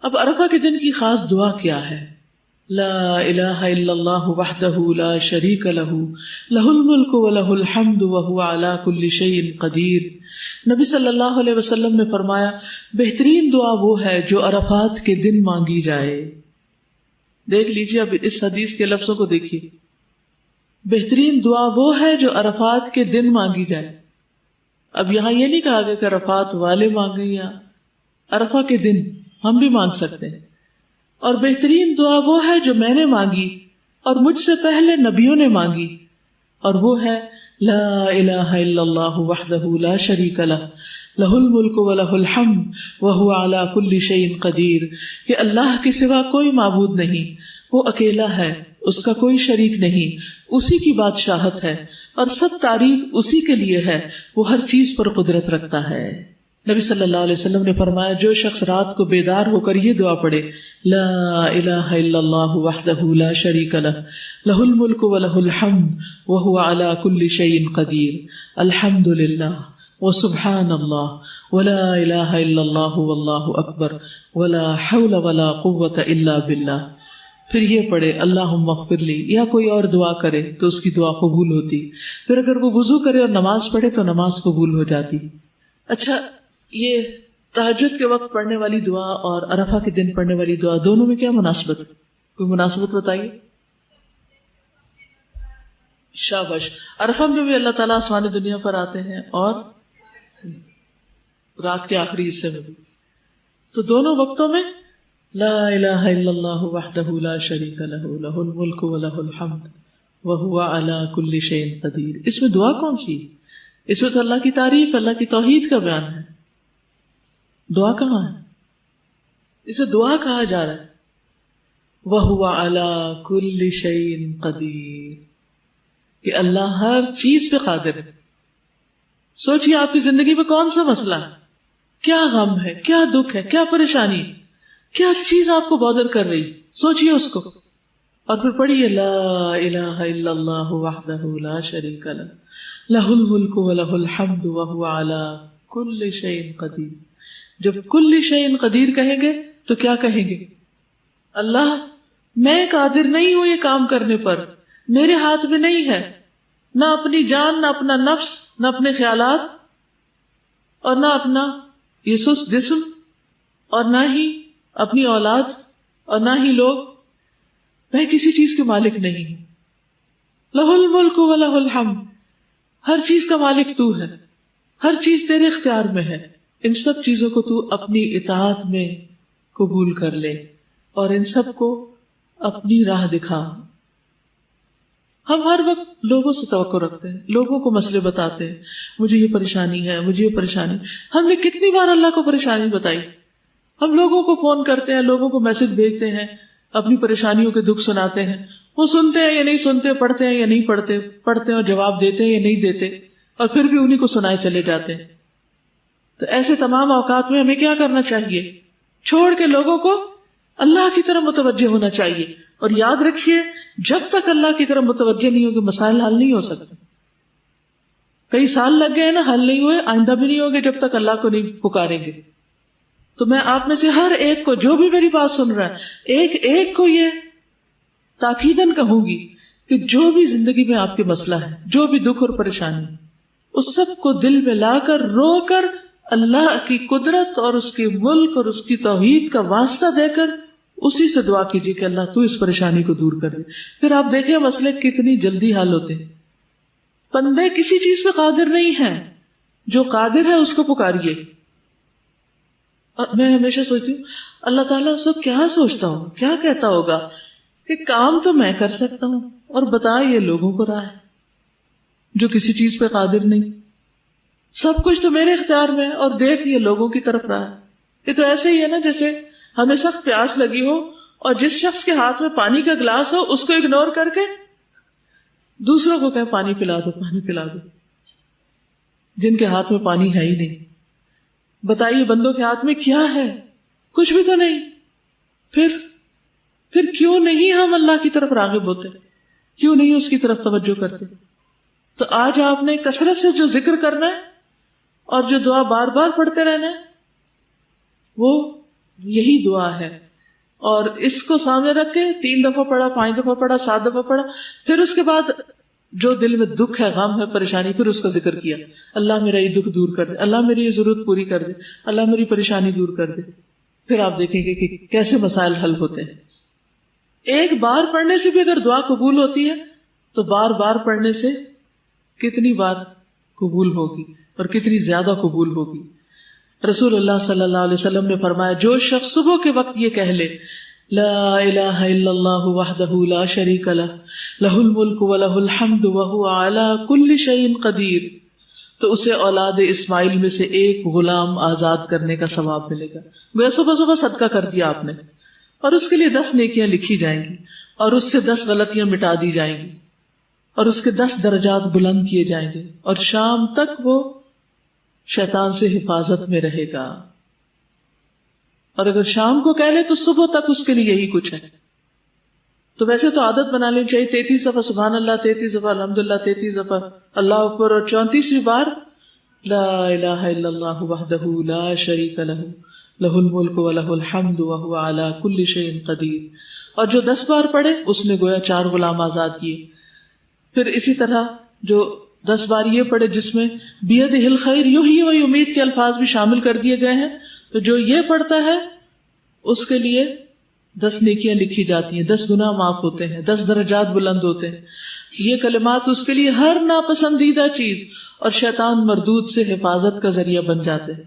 اب عرفہ کے دن کی خاص دعا کیا ہے؟ لا الہ الا اللہ وحدہ لا شریک لہ لہ الملک ولہ الحمد وہو علی کل شیء قدیر۔ نبی صلی اللہ علیہ وسلم نے فرمایا بہترین دعا وہ ہے جو عرفات کے دن مانگی جائے۔ دیکھ لیجیے اب اس حدیث کے لفظوں کو دیکھیے، بہترین دعا وہ ہے جو عرفات کے دن مانگی جائے۔ اب یہاں یہ نہیں کہا گیا کہ عرفات والے مانگیں، یا عرفہ کے دن ہم بھی مانگ سکتے ہیں۔ اور بہترین دعا وہ ہے جو میں نے مانگی اور مجھ سے پہلے نبیوں نے مانگی، اور وہ ہے لا الہ الا اللہ وحدہ لا شریک لہ لہ الملک ولہ الحمد وہو علی کل شیء قدیر، کہ اللہ کے سوا کوئی معبود نہیں، وہ اکیلا ہے، اس کا کوئی شریک نہیں، اسی کی بادشاہت ہے اور سب تعریف اسی کے لیے ہے، وہ ہر چیز پر قدرت رکھتا ہے۔ نبی صلی اللہ علیہ وسلم نے فرمایا جو شخص رات کو بیدار ہو کر یہ دعا پڑھے لا الہ الا اللہ وحدہ لا شریک لہ لہ الملک ولہ الحمد وہو علی کل شیء قدیر، الحمد للہ وسبحان اللہ ولا الہ الا اللہ واللہ اکبر ولا حول ولا قوة الا باللہ، پھر یہ پڑھے اللہم اغفر لی، یا کوئی اور دعا کرے تو اس کی دعا قبول ہوتی، پھر اگر وہ وضو کرے اور نماز پڑھے تو نماز قبول ہو جاتی۔ اچھا، یہ تہجد کے وقت پڑھنے والی دعا اور عرفہ کے دن پڑھنے والی دعا دونوں میں کیا مناسبت ہے؟ کوئی مناسبت بتائیے۔ شاباش، عرفہ میں بھی اللہ تعالیٰ آسمان دنیا پر آتے ہیں اور رات کے آخری حصے میں بھی، تو دونوں وقتوں میں لا الہ الا اللہ وحدہ لا شریک لہ لہ الملک ولہ الحمد وہو علی کل شیء قدیر۔ اس میں دعا کون سی؟ اس میں تو اللہ کی تعریف، اللہ کی توحید کا بیان ہے۔ دعا کہاں ہے؟ اسے دعا کہا جا رہا ہے وَهُوَ عَلَى كُلِّ شَيْءٍ قَدِيرٌ، کہ اللہ ہر چیز پہ قادر ہے۔ سوچئے آپ کی زندگی میں کون سا مسئلہ ہے، کیا غم ہے، کیا دکھ ہے، کیا پریشانی، کیا چیز آپ کو بادر کر رہی، سوچئے اس کو، اور پھر پڑھیے لا الہ الا اللہ وحدہ لا شریک لہ لہ الملک ولہ الحمد وہو علی کل شیء قدیر۔ جب کل شیء قدیر کہیں گے تو کیا کہیں گے؟ اللہ میں قادر نہیں ہوں یہ کام کرنے پر، میرے ہاتھ میں نہیں ہے، نہ اپنی جان، نہ اپنا نفس، نہ اپنے خیالات، اور نہ اپنا یہ سست جسم، اور نہ ہی اپنی اولاد، اور نہ ہی لوگ، میں کسی چیز کے مالک نہیں ہوں۔ لہ الملک ولہ الحمد، ہر چیز کا مالک تو ہے، ہر چیز تیرے اختیار میں ہے، ان سب چیزوں کو تو اپنی اطاعت میں قبول کر لے اور ان سب کو اپنی راہ دکھا۔ ہم ہر وقت لوگوں سے توقع رکھتے ہیں، لوگوں کو مسئلے بتاتے ہیں، مجھے یہ پریشانی ہے، مجھے یہ پریشانی۔ ہم نے کتنی بار اللہ کو پریشانی بتائی؟ ہم لوگوں کو فون کرتے ہیں، لوگوں کو میسج بھیجتے ہیں، اپنی پریشانیوں کے دکھ سناتے ہیں، وہ سنتے ہیں یا نہیں سنتے، پڑھتے ہیں یا نہیں پڑھتے، پڑھتے ہیں اور جواب دیتے ہیں یا نہیں دیتے، اور پھر بھی انہیں کو سنائے چلے جاتے ہیں۔ تو ایسے تمام اوقات میں ہمیں کیا کرنا چاہیے؟ چھوڑ کے لوگوں کو اللہ کی طرف متوجہ ہونا چاہیے، اور یاد رکھیے جب تک اللہ کی طرف متوجہ نہیں ہوگے مسائل حل نہیں ہو سکتے۔ کئی سال لگ گئے نا، حل نہیں ہوئے، آئندہ بھی نہیں ہوگے جب تک اللہ کو نہیں پکاریں گے۔ تو میں آپ میں سے ہر ایک کو، جو بھی میری بات سن رہا ہے، ایک ایک کو یہ تاکیداً کہوں گی کہ جو بھی زندگی میں آپ کے مسئلہ ہے، جو بھی دکھ اور پریشانی، اس سب کو دل میں لا کر، رو کر، اللہ کی قدرت اور اس کے ملک اور اس کی توحید کا واسطہ دے کر اسی سے دعا کیجیے کہ اللہ تو اس پریشانی کو دور کر دے۔ پھر آپ دیکھیں مسئلے کتنی جلدی حل ہوتے ہیں۔ بندے کسی چیز پہ قادر نہیں ہیں، جو قادر ہے اس کو پکاریے۔ اور میں ہمیشہ سوچتی ہوں اللہ تعالیٰ اس وقت کیا سوچتا ہوں، کیا کہتا ہوگا کہ کام تو میں کر سکتا ہوں اور بتا یہ لوگوں کو رہا ہے جو کسی چیز پہ قادر نہیں، سب کچھ تو میرے اختیار میں ہے اور دیکھ یہ لوگوں کی طرف رہا ہے۔ یہ تو ایسے ہی ہے نا جیسے ہمیں سخت پیاس لگی ہو اور جس شخص کے ہاتھ میں پانی کا گلاس ہو اس کو اگنور کر کے دوسروں کو کہے پانی پلا دو، پانی پلا دو، جن کے ہاتھ میں پانی ہے ہی نہیں۔ بتائیے بندوں کے ہاتھ میں کیا ہے؟ کچھ بھی تو نہیں۔ پھر کیوں نہیں ہم اللہ کی طرف راغب ہوتے؟ کیوں نہیں اس کی طرف توجہ کرتے؟ تو آج آپ نے کثرت سے جو ذکر کرنا ہے اور جو دعا بار بار پڑھتے رہنا ہے وہ یہی دعا ہے. اور اس کو سامنے رکھ کے 3 دفعہ پڑھا، 5 دفعہ پڑھا، 7 دفعہ پڑھا. پھر اس کے بعد جو دل میں دکھ ہے، غم ہے، پریشانی، پھر اس کا ذکر کیا. اللہ میرا یہ دکھ دور کر دے، اللہ میری یہ ضرورت پوری کر دے، اللہ میری پریشانی دور کر دے. پھر آپ دیکھیں گے کہ کیسے مسائل حل ہوتے ہیں. ایک بار پڑھنے سے بھی اگر دعا قبول ہوتی ہے تو بار بار پڑھنے سے کتنی بار قبول ہوگی اور کتنی زیادہ قبول ہوگی. رسول اللہ صلی اللہ علیہ وسلم نے فرمایا، جو شخص صبح کے وقت یہ کہہ لے لا الہ الا اللہ وحدہ لا شریک لہ لہ الملک ولہ الحمد وہو علی کل شیء قدیر، تو اسے اولاد اسماعیل میں سے ایک غلام آزاد کرنے کا ثواب ملے گا. گویا صبح صبح صدقہ کر دیا آپ نے، اور اس کے لیے 10 نیکیاں لکھی جائیں گی، اور اس سے 10 غلطیاں مٹا دی جائیں گی، اور اس کے 10 درجات بلند کیے جائیں گے، اور شام تک وہ شیطان سے حفاظت میں رہے گا. اور اگر شام کو کہہ لے تو صبح تک اس کے لیے یہی کچھ ہے. تو ویسے تو عادت بنا لینی چاہیے 33 دفعہ سبحان اللہ، 33 دفعہ الحمدللہ، 33 دفعہ اللہ اکبر، اور 34ویں بار لا الہ الا اللہ وحدہ لا شریک لہ لہ الملک ولہ الحمد وہو علی کل شیء قدیر. اور جو 10 بار پڑھے اس نے گویا 4 غلام آزاد کیے. پھر اسی طرح جو 10 بار یہ پڑھے جس میں بیدہ الخیر یحیی و یمیت کے الفاظ بھی شامل کر دیے گئے ہیں، تو جو یہ پڑھتا ہے اس کے لیے 10 نیکیاں لکھی جاتی ہیں، 10 گناہ معاف ہوتے ہیں، 10 درجات بلند ہوتے ہیں. یہ کلمات اس کے لیے ہر ناپسندیدہ چیز اور شیطان مردود سے حفاظت کا ذریعہ بن جاتے ہیں.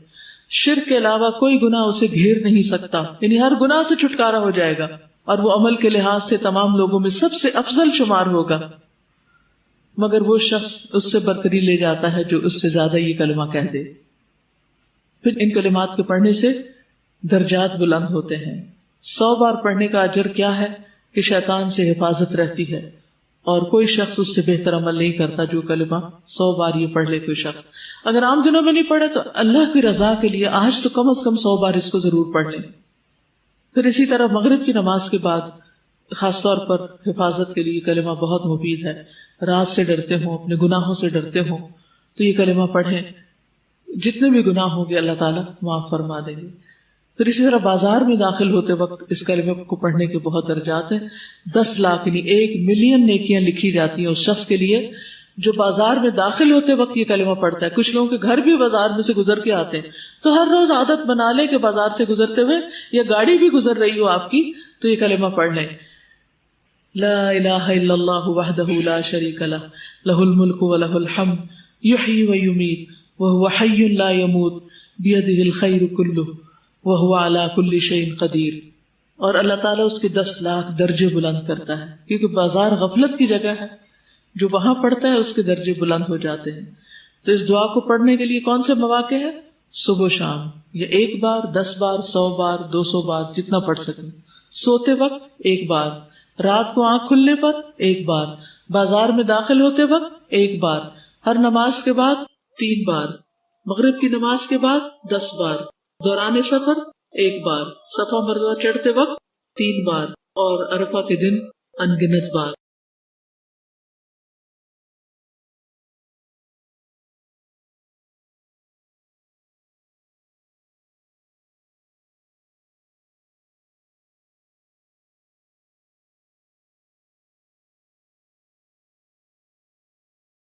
شرک کے علاوہ کوئی گناہ اسے گھیر نہیں سکتا، یعنی ہر گناہ سے چھٹکارا ہو جائے گا، اور وہ عمل کے لحاظ سے تمام لوگوں میں سب سے افضل شمار ہوگا. مگر وہ شخص اس سے برتری لے جاتا ہے جو اس سے زیادہ یہ کلمہ کہہ دے. پھر ان کلمات کے پڑھنے سے درجات بلند ہوتے ہیں. 100 بار پڑھنے کا اجر کیا ہے کہ شیطان سے حفاظت رہتی ہے، اور کوئی شخص اس سے بہتر عمل نہیں کرتا جو کلمہ 100 بار یہ پڑھ لے. کوئی شخص اگر عام دنوں میں نہیں پڑھے تو اللہ کی رضا کے لیے آج تو کم از کم 100 بار اس کو ضرور پڑھ لیں. پھر اسی طرح مغرب کی نماز کے بعد خاص طور پر حفاظت کے لیے کلمہ بہت مفید ہے. رات سے ڈرتے ہوں، اپنے گناہوں سے ڈرتے ہوں تو یہ کلمہ پڑھیں، جتنے بھی گناہ ہوں گے اللہ تعالیٰ معاف فرما دیں گے. پھر اسی طرح بازار میں داخل ہوتے وقت اس کلمے کو پڑھنے کے بہت درجات ہیں. 10 لاکھ یعنی 1 ملین نیکیاں لکھی جاتی ہیں اس شخص کے لیے جو بازار میں داخل ہوتے وقت یہ کلمہ پڑھتا ہے. کچھ لوگوں کے گھر بھی بازار میں سے گزر کے آتے ہیں، تو ہر روز عادت بنا لے کہ بازار سے گزرتے ہوئے یا گاڑی بھی گزر رہی ہو آپ کی تو یہ کلمہ پڑھ لیں. لا الہ الا اللہ وحدہ لا شریک لہ لہ الملک ولہ الحمد یحیی و یمیت وہو حی لا یموت بیدہ الخیر کلہ وہو علی کل شیء قدیر. اور اللہ تعالیٰ اس کے 10 لاکھ درجے بلند کرتا ہے، کیونکہ بازار غفلت کی جگہ ہے. جو وہاں پڑھتا ہے اس کے درجے بلند ہو جاتے ہیں. تو اس دعا کو پڑھنے کے لیے کون سے مواقع ہیں؟ صبح و شام، یا 1 بار، 10 بار، 100 بار، 200 بار، جتنا پڑھ سکیں. سوتے وقت 1 بار، رات کو آنکھ کھلنے پر 1 بار، بازار میں داخل ہوتے وقت 1 بار، ہر نماز کے بعد 3 بار، مغرب کی نماز کے بعد 10 بار، دوران سفر 1 بار، صفا مروہ چڑھتے وقت 3 بار، اور عرفہ کے دن ان گنت بار.